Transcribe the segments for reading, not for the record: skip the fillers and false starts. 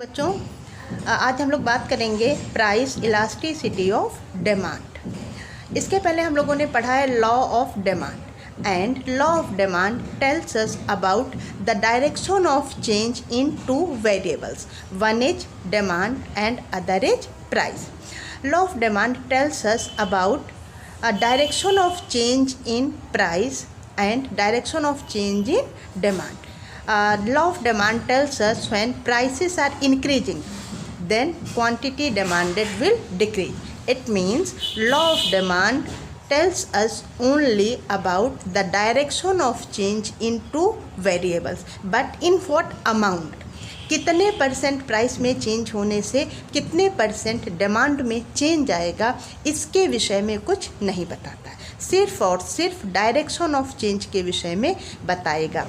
बच्चों, आज हम लोग बात करेंगे प्राइस इलास्टिसिटी ऑफ डिमांड। इसके पहले हम लोगों ने पढ़ा है law of demand and law of demand tells us about the direction of change in two variables, one is demand and other is price. Law of demand tells us about a direction of change in price and direction of change in demand. Law of demand tells us when prices are increasing, then quantity demanded will decrease. It means law of demand tells us only about the direction of change in two variables, but in what amount. कितने percent price में change होने से कितने percent demand में change आएगा, इसके विषय में कुछ नहीं बताता है, सिर्फ और सिर्फ डायरेक्शन ऑफ चेंज के विषय में बताएगा।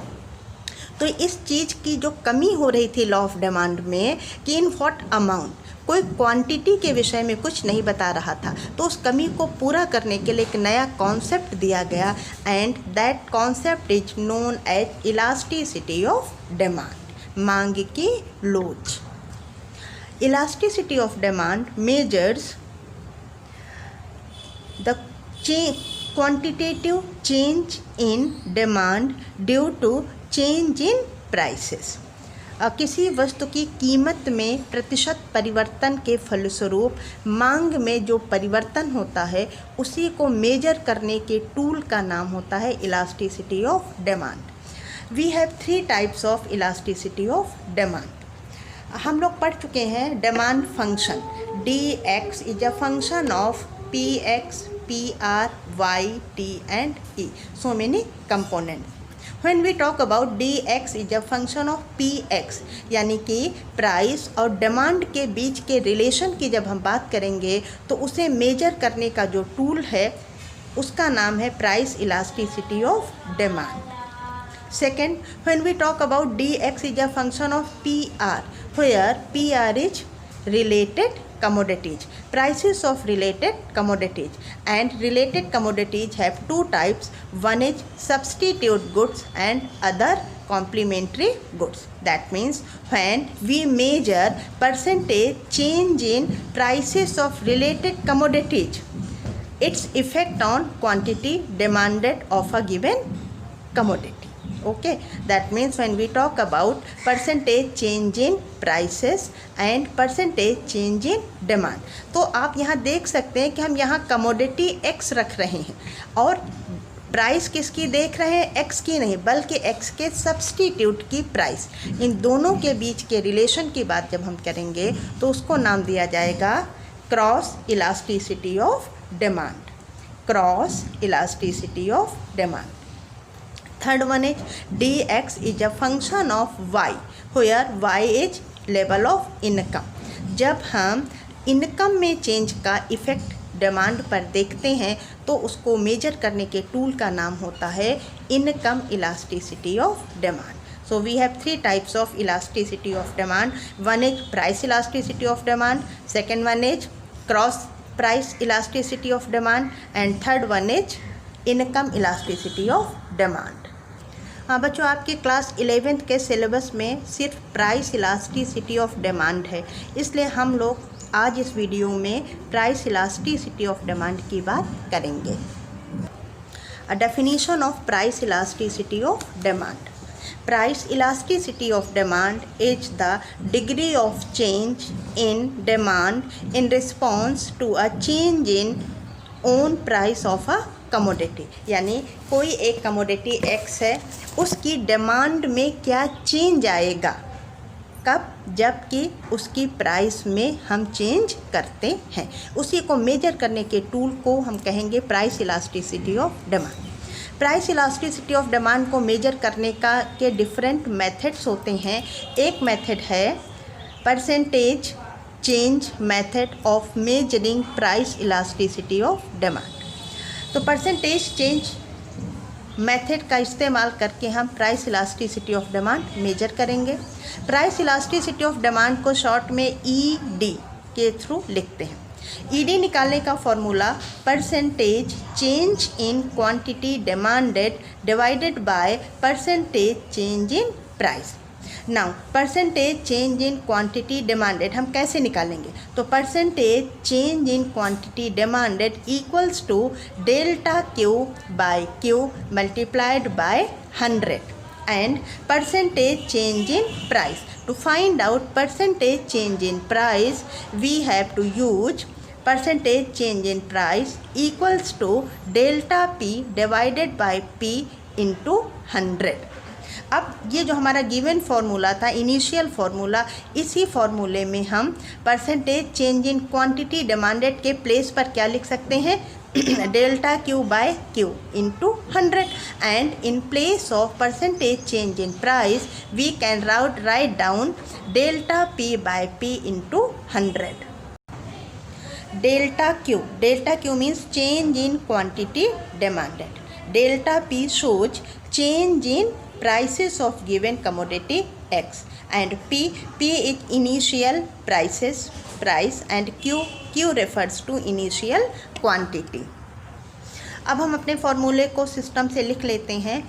तो इस चीज़ की जो कमी हो रही थी लॉ ऑफ डिमांड में कि इन व्हाट अमाउंट, कोई क्वांटिटी के विषय में कुछ नहीं बता रहा था, तो उस कमी को पूरा करने के लिए एक नया कॉन्सेप्ट दिया गया and that concept is known as elasticity of demand, मांग की लोच। Elasticity of demand measures the quantitative change in demand due to change in prices. किसी वस्तु की कीमत में प्रतिशत परिवर्तन के फलस्वरूप मांग में जो परिवर्तन होता है उसी को मेजर करने के टूल का नाम होता है elasticity of demand. We have three types of elasticity of demand. हम लोग पढ़ चुके हैं demand function. dx is a function of px, pr, y, t and e. So many components. When we talk about dx is a function of px, यानी कि price और demand के बीच के रिलेशन की जब हम बात करेंगे तो उसे मेजर करने का जो टूल है उसका नाम है price elasticity of demand. Second, when we talk about dx is a function of PR, where PR is related commodities, prices of related commodities, and related commodities have two types, one is substitute goods and other complementary goods. That means when we measure percentage change in prices of related commodities, its effect on quantity demanded of a given commodity. Okay, that means when we talk about percentage change in prices and percentage change in demand, तो आप यहाँ देख सकते हैं कि हम यहाँ commodity X रख रहे हैं और प्राइस किसकी देख रहे हैं, X की नहीं बल्कि X के सब्सटीट्यूट की प्राइस। इन दोनों के बीच के रिलेशन की बात जब हम करेंगे तो उसको नाम दिया जाएगा cross elasticity of demand, cross elasticity of demand. Third one is dx is a function of y, where y is level of income. जब हम इनकम में चेंज का इफ़ेक्ट डिमांड पर देखते हैं तो उसको मेजर करने के टूल का नाम होता है income elasticity of demand. So we have three types of elasticity of demand. One is price elasticity of demand, second one is cross price elasticity of demand and third one is income elasticity of demand. हाँ बच्चों, आपके class 11th के syllabus में सिर्फ price elasticity of demand है, इसलिए हम लोग आज इस वीडियो में प्राइस इलास्टिसिटी ऑफ डिमांड की बात करेंगे। A definition of price elasticity of demand. Price elasticity of demand is the degree of change in demand in response to a change in own price of a commodity. यानी कोई एक commodity X है, उसकी demand में क्या change आएगा, कब, जबकि उसकी प्राइस में हम चेंज करते हैं, उसी को मेजर करने के टूल को हम कहेंगे price elasticity of demand. Price elasticity of demand को मेजर करने के डिफरेंट मेथड्स होते हैं। एक मेथड है percentage change method of measuring price elasticity of demand. तो परसेंटेज चेंज मेथड का इस्तेमाल करके हम price elasticity of demand measure करेंगे। प्राइस इलास्टिसिटी ऑफ डिमांड को शॉर्ट में ED के थ्रू लिखते हैं। ED निकालने का formula percentage change in quantity demanded divided by percentage change in price. Now percentage change in quantity demanded हम कैसे निकालेंगे? तो percentage change in quantity demanded equals to delta Q by Q multiplied by 100 and percentage change in price. To find out percentage change in price, we have to use percentage change in price equals to delta P divided by P into 100. अब ये जो हमारा given formula था, initial formula, इसी फार्मूले में हम percentage change in quantity demanded के प्लेस पर क्या लिख सकते हैं? Delta Q by Q into 100 and in place of percentage change in price we can write down delta P by P into 100. Delta Q means change in quantity demanded. Delta P shows change in prices of given commodity X and P is initial price and Q refers to initial quantity. अब हम अपने फॉर्मूले को system से लिख लेते हैं.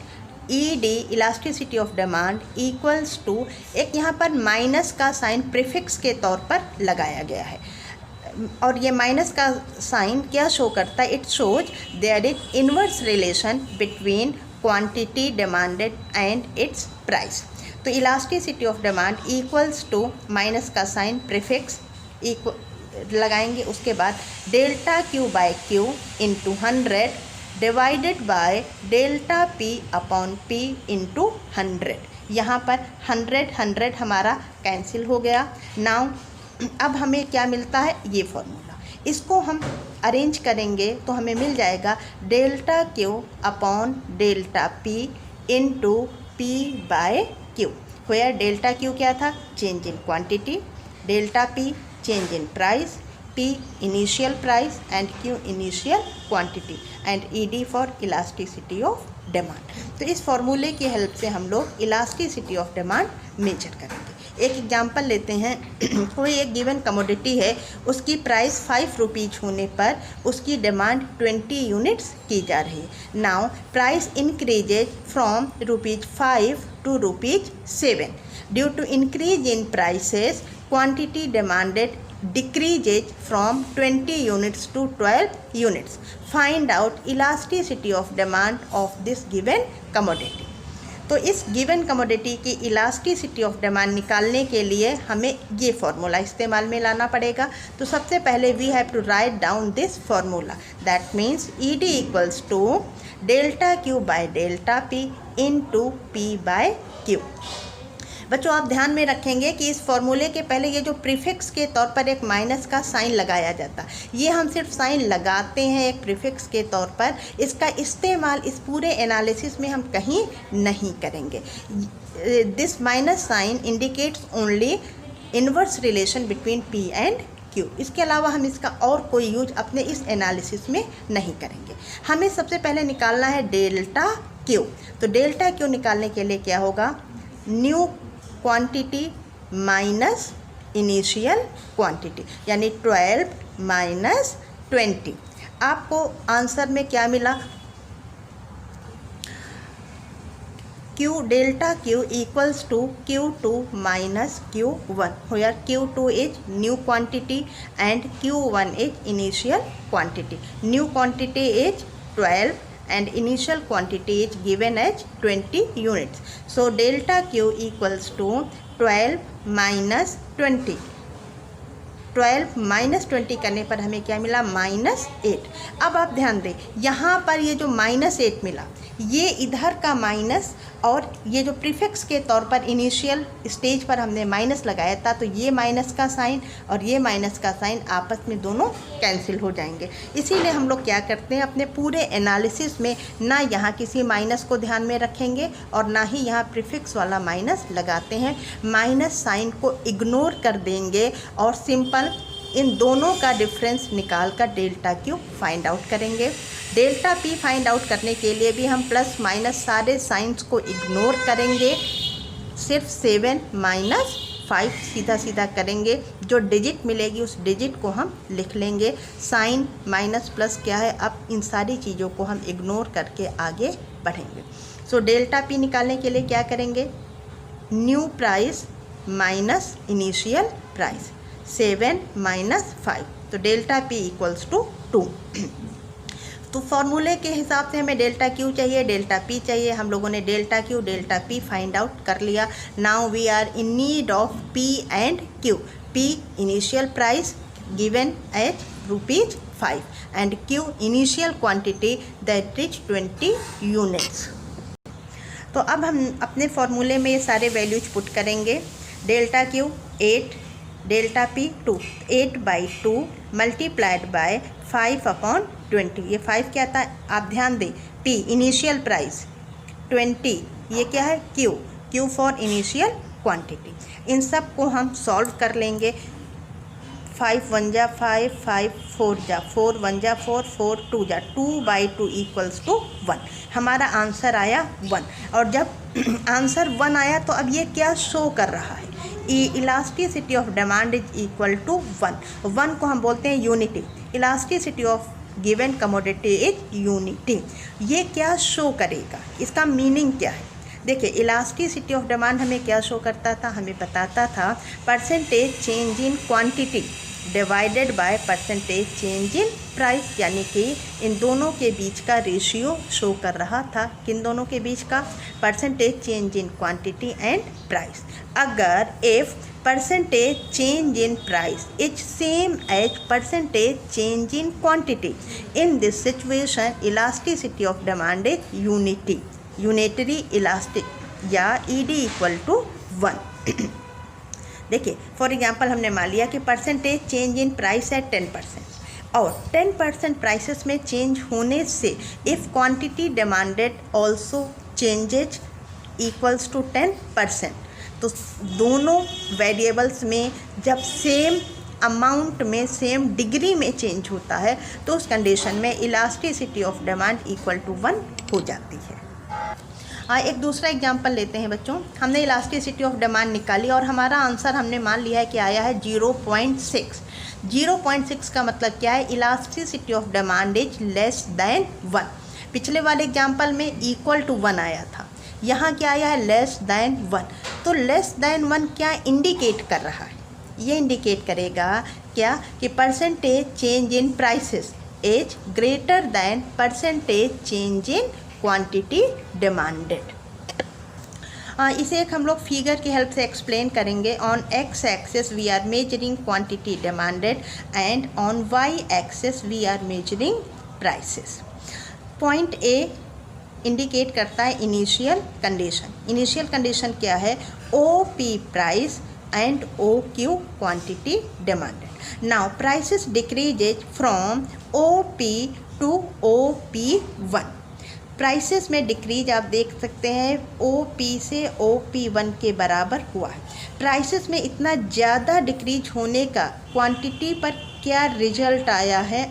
ED elasticity of demand equals to, एक यहाँ पर माइनस का साइन प्रीफिक्स के तौर पर लगाया गया है और ये माइनस का साइन क्या शो करता है? It shows there is inverse relation between quantity demanded and its price. तो elasticity of demand equals to minus का साइन प्रीफिक्स लगाएंगे, उसके बाद delta Q by Q into 100 divided by delta P upon P into 100. यहाँ पर 100 हमारा cancel हो गया. नाउ अब हमें क्या मिलता है? ये फॉर्मूला. इसको हम अरेंज करेंगे तो हमें मिल जाएगा delta Q upon delta P into P by Q, where delta Q क्या था? Change in quantity, delta P change in price, P initial price and Q initial quantity and ED for elasticity of demand. तो इस फॉर्मूले की help से हम लोग elasticity of demand measure करेंगे. एक एग्जांपल लेते हैं. कोई एक गिवन कमोडिटी है, उसकी प्राइस 5 रुपीज़ होने पर उसकी डिमांड 20 यूनिट्स की जा रही है. Now price increases from ₹5 to ₹7. Due to increase in prices quantity demanded decreases from 20 units to 12 units. Find out elasticity of demand of this given commodity. तो इस गिवन कमोडिटी की इलास्टिसिटी ऑफ डिमांड निकालने के लिए हमें ये formula इस्तेमाल में लाना पड़ेगा. तो सबसे पहले we have to write down this formula. That means ED equals to delta Q by delta P into P by Q. बच्चों आप ध्यान में रखेंगे कि इस फॉर्मूले के पहले ये जो प्रीफिक्स के तौर पर एक माइनस का साइन लगाया जाता, ये हम सिर्फ साइन लगाते हैं एक प्रीफिक्स के तौर पर. इसका इस्तेमाल इस पूरे एनालिसिस में हम कहीं नहीं करेंगे. This minus sign indicates only inverse relation between P and Q. इसके अलावा हम इसका और कोई यूज अपने इस एनालिसिस में नहीं करेंगे. हमें सबसे पहले निकालना है डेल्टा Q. तो डेल्टा Q निकालने के लिए क्या होगा? New quantity minus initial quantity, यानी 12 माइनस 20. आपको आंसर में क्या मिला? Q delta Q equals to Q2 minus Q1, where Q2 is new quantity and Q1 is initial quantity. New quantity is 12 and initial quantity is given as 20 units. So delta Q equals to 12 minus 20. 12 minus 20 करने पर हमें क्या मिला? -8. अब आप ध्यान दें, यहाँ पर ये जो -8 मिला, ये इधर का माइनस और ये जो प्रीफिक्स के तौर पर इनिशियल स्टेज पर हमने माइनस लगाया था, तो ये माइनस का साइन और ये माइनस का साइन आपस में दोनों कैंसिल हो जाएंगे. इसीलिए हम लोग क्या करते हैं, अपने पूरे एनालिसिस में ना यहाँ किसी माइनस को ध्यान में रखेंगे और ना ही यहाँ प्रीफिक्स वाला माइनस लगाते हैं. माइनस साइन को इग्नोर कर देंगे और सिंपल इन दोनों का डिफरेंस निकाल कर डेल्टा क्यू फाइंड आउट करेंगे. डेल्टा पी फाइंड आउट करने के लिए भी हम प्लस माइनस सारे साइंस को इग्नोर करेंगे, सिर्फ 7 माइनस 5 सीधा सीधा करेंगे. जो डिजिट मिलेगी उस डिजिट को हम लिख लेंगे. साइन माइनस प्लस क्या है, अब इन सारी चीज़ों को हम इग्नोर करके आगे बढ़ेंगे. सो डेल्टा पी निकालने के लिए क्या करेंगे? New price minus initial price, 7 minus 5, तो डेल्टा पी इक्वल्स टू 2। तो फॉर्मूले के हिसाब से हमें डेल्टा क्यू चाहिए, डेल्टा पी चाहिए। हम लोगों ने delta Q delta P find out कर लिया। Now we are in need of P and Q. P initial price given as ₹5 and Q initial quantity that is 20 units. तो अब हम अपने फॉर्मूले में ये सारे वैल्यूज पुट करेंगे। Delta Q 8, delta P 2, 8/2 multiplied by 5/20। ये 5 क्या था आप ध्यान दें। पी इनिशियल प्राइस 20, ये क्या है क्यू फॉर इनिशियल क्वांटिटी। इन सब को हम सॉल्व कर लेंगे। 5 1 जा 5, 5 4 जा 4, 1 जा 4, 4 2 जा 2/2 इक्वल्स टू 1। हमारा आंसर आया 1। और जब आंसर 1 आया तो अब ये क्या शो कर रहा है, elasticity of demand is equal to 1। 1 को हम बोलते हैं unity. Elasticity of given commodity is unity. ये क्या शो करेगा, इसका मीनिंग क्या है? देखिए, इलास्टिसिटी ऑफ डिमांड हमें क्या शो करता था, हमें बताता था percentage change in quantity divided by percentage change in price, यानी कि इन दोनों के बीच का रेशियो शो कर रहा था। किन दोनों के बीच का? Percentage change in quantity and price. अगर if percentage change in price is same as percentage change in quantity, in this situation elasticity of demand is unitary elastic या ED इक्वल टू 1। देखिए, फॉर एग्जांपल हमने मान लिया कि percentage change in price है 10% और 10% prices में change होने से if quantity demanded also changes equals to 10%, तो दोनों वेरिएबल्स में जब सेम अमाउंट में सेम डिग्री में चेंज होता है तो उस कंडीशन में elasticity of demand equal to 1 हो जाती है। एक दूसरा एग्जांपल लेते हैं बच्चों। हमने इलास्टिसिटी ऑफ डिमांड निकाली और हमारा आंसर हमने मान लिया है कि आया है 0.6। 0.6 का मतलब क्या है? Elasticity of demand is less than 1। पिछले वाले एग्जांपल में इक्वल टू 1 आया था, यहाँ क्या आया है? Less than 1। तो लेस देन 1 क्या इंडिकेट कर रहा है? ये इंडिकेट करेगा क्या कि percentage change in prices is greater than percentage change in quantity demanded. इसे एक हम लोग फिगर की हेल्प से एक्सप्लेन करेंगे। On X axis we are measuring quantity demanded and on Y axis we are measuring prices. Point A indicate करता है initial condition. Initial condition क्या है? OP price and OQ quantity demanded. Now prices decreases from OP to OP1। Prices में decrease आप देख सकते हैं OP से OP1 के बराबर हुआ है। प्राइसेस में इतना ज़्यादा डिक्रीज होने का क्वांटिटी पर क्या रिजल्ट आया है?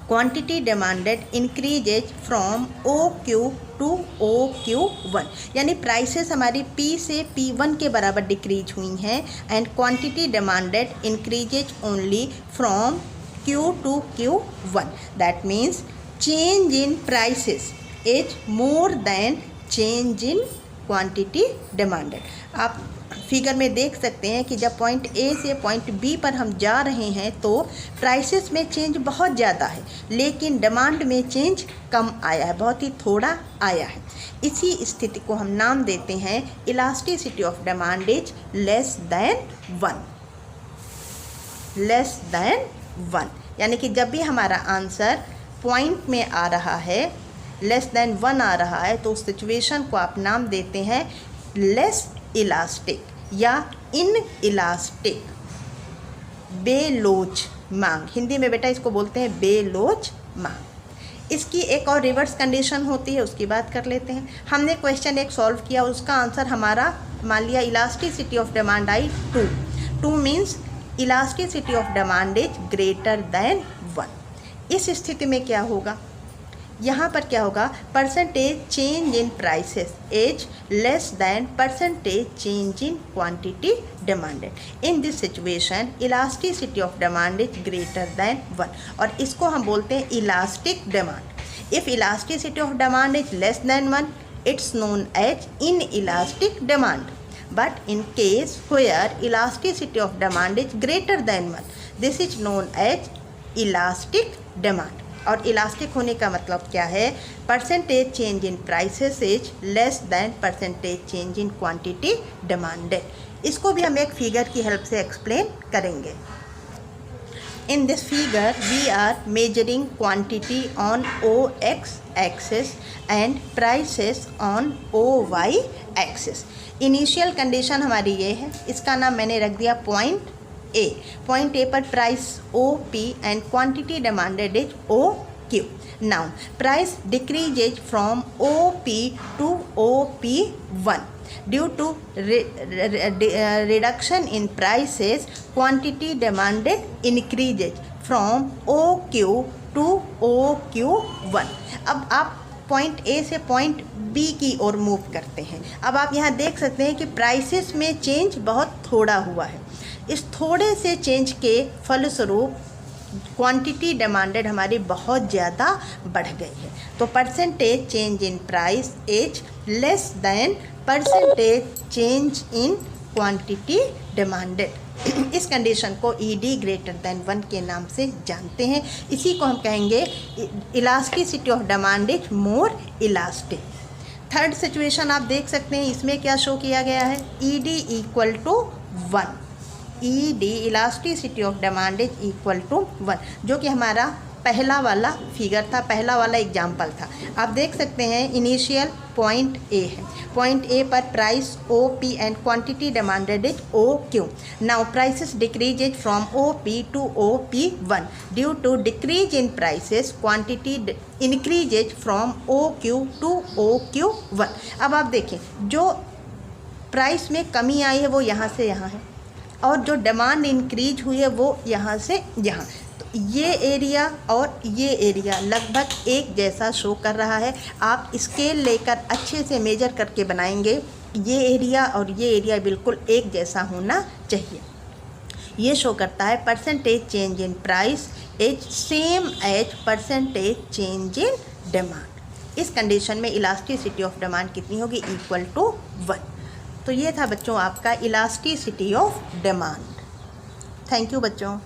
Quantity demanded increases from OQ to OQ1, यानी प्राइसेस हमारी P से P1 के बराबर डिक्रीज हुई हैं and quantity demanded increases only from Q to Q1। That means change in prices is more than change in quantity demanded. आप figure में देख सकते हैं कि जब पॉइंट ए से पॉइंट बी पर हम जा रहे हैं तो प्राइसेस में चेंज बहुत ज़्यादा है लेकिन डिमांड में चेंज कम आया है, बहुत ही थोड़ा आया है। इसी स्थिति को हम नाम देते हैं elasticity of demand is less than 1। Less than 1 यानी कि जब भी हमारा आंसर पॉइंट में आ रहा है, लेस देन 1 आ रहा है, तो उस सिचुएशन को आप नाम देते हैं लेस इलास्टिक या इन इलास्टिक, बेलोच मांग। हिंदी में बेटा इसको बोलते हैं बेलोच मांग। इसकी एक और रिवर्स कंडीशन होती है, उसकी बात कर लेते हैं। हमने क्वेश्चन एक सॉल्व किया, उसका आंसर हमारा मान लिया elasticity of demand I 2 means elasticity of demand is greater than 1। इस स्थिति में क्या होगा? यहाँ पर क्या होगा? Percentage change in prices is less than percentage change in quantity demanded. In this situation elasticity of demand is greater than 1 और इसको हम बोलते हैं elastic demand. If elasticity of demand is less than 1 it's known as inelastic demand. But in case where elasticity of demand is greater than 1, this is known as elastic demand. और elastic होने का मतलब क्या है? Percentage change in prices is less than percentage change in quantity demanded. इसको भी हम एक फिगर की हेल्प से एक्सप्लेन करेंगे। In this figure, we are measuring quantity on OX axis and prices on OY axis. Initial condition हमारी ये है, इसका नाम मैंने रख दिया पॉइंट ए। पॉइंट ए पर price OP and quantity demanded is OQ. Now price decreases from OP to OP1. Due to reduction in prices, quantity demanded increases from OQ to OQ1. अब आप पॉइंट ए से point B की ओर move करते हैं। अब आप यहाँ देख सकते हैं कि प्राइसेस में चेंज बहुत थोड़ा हुआ है। इस थोड़े से चेंज के फलस्वरूप क्वांटिटी डिमांडेड हमारी बहुत ज़्यादा बढ़ गई है। तो percentage change in price is less than percentage change in quantity demanded. इस कंडीशन को ED ग्रेटर देन 1 के नाम से जानते हैं। इसी को हम कहेंगे elasticity of demand is more elastic. Third situation आप देख सकते हैं, इसमें क्या शो किया गया है? ED equal to 1। ED elasticity of demand is equal to 1, जो कि हमारा पहला वाला फिगर था, पहला वाला एग्जाम्पल था। आप देख सकते हैं इनिशियल पॉइंट ए है। पॉइंट ए पर price OP and quantity demanded is OQ. Now prices decreases from OP to OP1. Due to decrease in prices quantity increases from OQ to OQ1. अब आप देखें, जो प्राइस में कमी आई है वो यहाँ से यहाँ है, और जो डिमांड इंक्रीज हुई है वो यहाँ से यहाँ। तो ये एरिया और ये एरिया लगभग एक जैसा शो कर रहा है। आप स्केल लेकर अच्छे से मेजर करके बनाएंगे, ये एरिया और ये एरिया बिल्कुल एक जैसा होना चाहिए। ये शो करता है percentage change in price is same as percentage change in demand. इस कंडीशन में इलास्टिसिटी ऑफ डिमांड कितनी होगी? Equal to 1। तो ये था बच्चों आपका elasticity of demand. Thank you बच्चों।